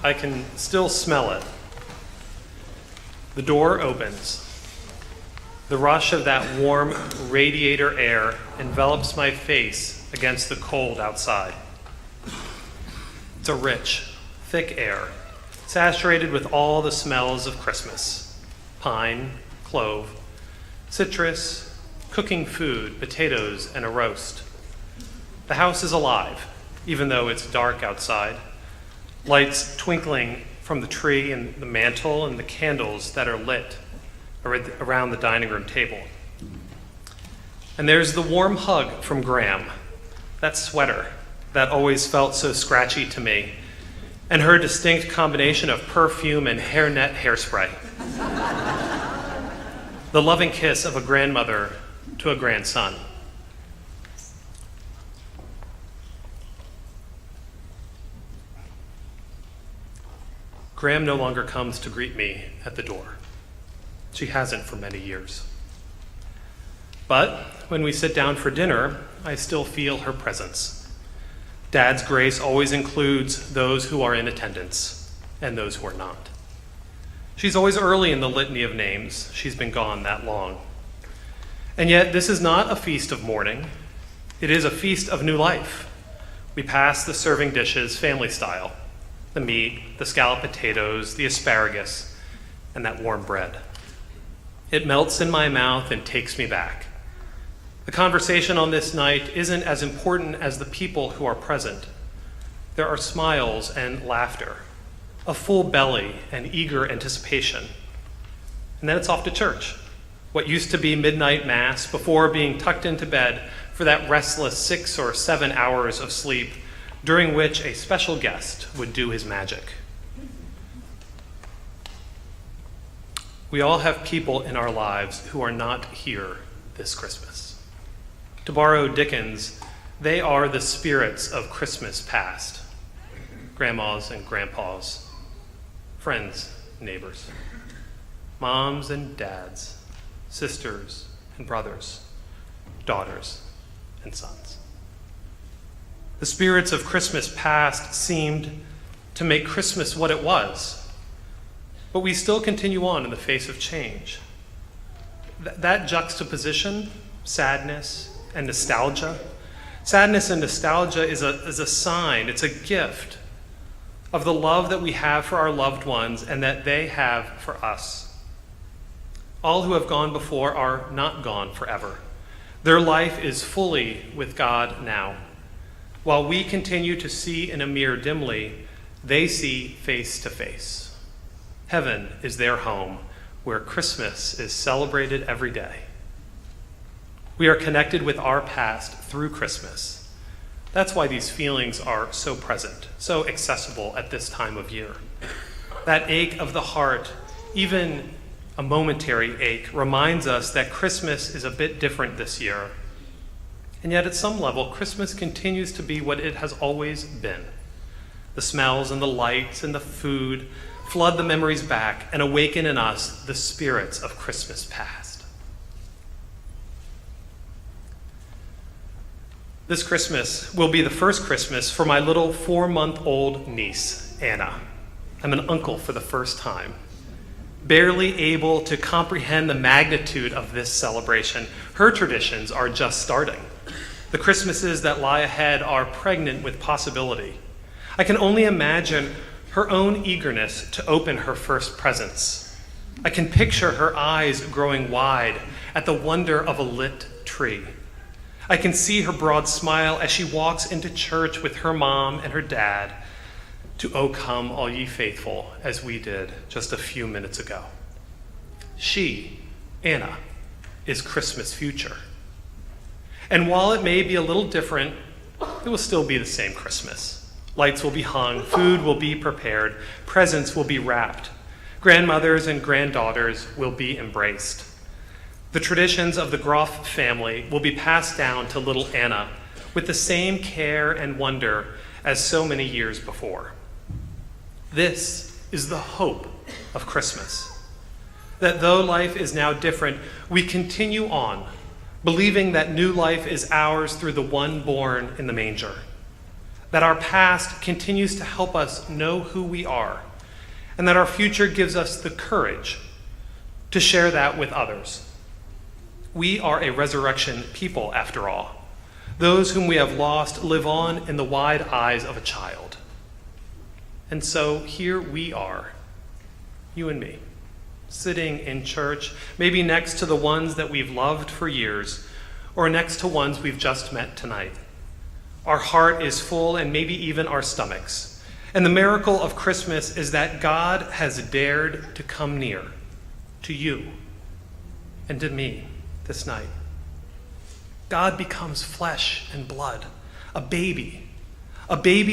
I can still smell it. The door opens. The rush of that warm radiator air envelops my face against the cold outside. It's a rich, thick air, saturated with all the smells of Christmas: pine, clove, citrus, cooking food, potatoes, and a roast. The house is alive, even though it's dark outside. Lights twinkling from the tree and the mantle and the candles that are lit around the dining room table. And there's the warm hug from Graham, that sweater that always felt so scratchy to me, and her distinct combination of perfume and hairnet hairspray. The loving kiss of a grandmother to a grandson. Graham no longer comes to greet me at the door. She hasn't for many years. But when we sit down for dinner, I still feel her presence. Dad's grace always includes those who are in attendance and those who are not. She's always early in the litany of names. She's been gone that long. And yet, this is not a feast of mourning. It is a feast of new life. We pass the serving dishes family style: the meat, the scalloped potatoes, the asparagus, and that warm bread. It melts in my mouth and takes me back. The conversation on this night isn't as important as the people who are present. There are smiles and laughter, a full belly and eager anticipation. And then it's off to church. What used to be midnight mass before being tucked into bed for that restless 6 or 7 hours of sleep, during which a special guest would do his magic. We all have people in our lives who are not here this Christmas. To borrow Dickens, they are the spirits of Christmas past: grandmas and grandpas, friends, neighbors, moms and dads, sisters and brothers, daughters and sons. The spirits of Christmas past seemed to make Christmas what it was, but we still continue on in the face of change. That juxtaposition, sadness and nostalgia, sadness and nostalgia is a sign, it's a gift of the love that we have for our loved ones and that they have for us. All who have gone before are not gone forever. Their life is fully with God now. While we continue to see in a mirror dimly, they see face to face. Heaven is their home, where Christmas is celebrated every day. We are connected with our past through Christmas. That's why these feelings are so present, so accessible at this time of year. That ache of the heart, even a momentary ache, reminds us that Christmas is a bit different this year. And yet, at some level, Christmas continues to be what it has always been. The smells and the lights and the food flood the memories back and awaken in us the spirits of Christmas past. This Christmas will be the first Christmas for my little 4-month-old niece, Anna. I'm an uncle for the first time. Barely able to comprehend the magnitude of this celebration, her traditions are just starting. The Christmases that lie ahead are pregnant with possibility. I can only imagine her own eagerness to open her first presents. I can picture her eyes growing wide at the wonder of a lit tree. I can see her broad smile as she walks into church with her mom and her dad to "O come, all ye faithful," as we did just a few minutes ago. She, Anna, is Christmas future. And while it may be a little different, it will still be the same Christmas. Lights will be hung, food will be prepared, presents will be wrapped, grandmothers and granddaughters will be embraced. The traditions of the Groff family will be passed down to little Anna with the same care and wonder as so many years before. This is the hope of Christmas, that though life is now different, we continue on, believing that new life is ours through the one born in the manger. that our past continues to help us know who we are, and that our future gives us the courage to share that with others. We are a resurrection people, after all. Those whom we have lost live on in the wide eyes of a child. And so here we are, you and me, sitting in church, maybe next to the ones that we've loved for years, or next to ones we've just met tonight. Our heart is full, and maybe even our stomachs. And the miracle of Christmas is that God has dared to come near to you and to me this night. God becomes flesh and blood, a baby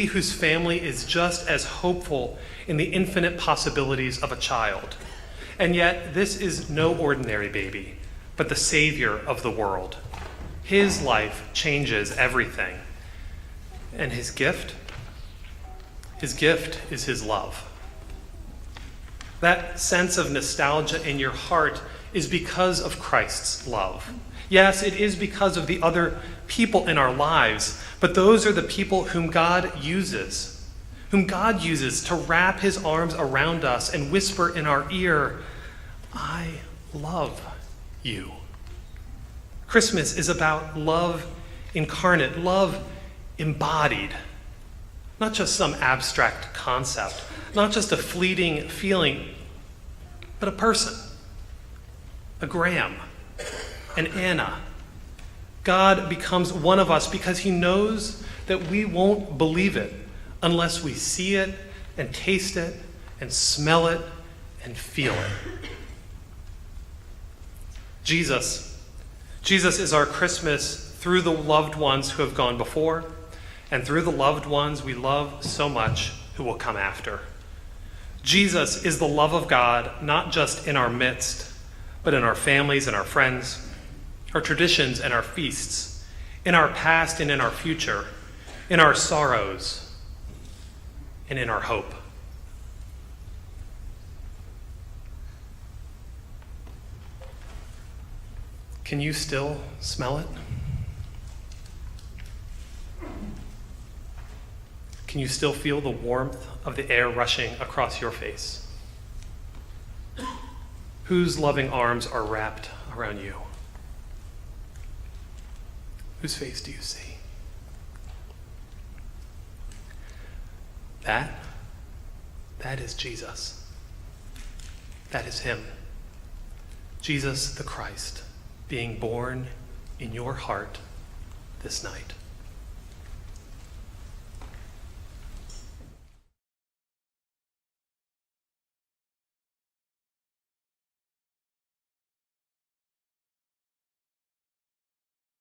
whose family is just as hopeful in the infinite possibilities of a child. And yet, this is no ordinary baby, but the Savior of the world. His life changes everything. And his gift is his love. That sense of nostalgia in your heart is because of Christ's love. Yes, it is because of the other people in our lives, but those are the people whom God uses to wrap his arms around us and whisper in our ear, I love you. Christmas is about love incarnate, love embodied, not just some abstract concept, not just a fleeting feeling, but a person, a Graham, an Anna. God becomes one of us because he knows that we won't believe it unless we see it and taste it and smell it and feel it. Jesus is our Christmas through the loved ones who have gone before and through the loved ones we love so much who will come after. Jesus is the love of God, not just in our midst, but in our families and our friends, our traditions and our feasts, in our past and in our future, in our sorrows and in our hope. Can you still smell it? Can you still feel the warmth of the air rushing across your face? Whose loving arms are wrapped around you? Whose face do you see? That is Jesus. That is him. Jesus the Christ, being born in your heart this night.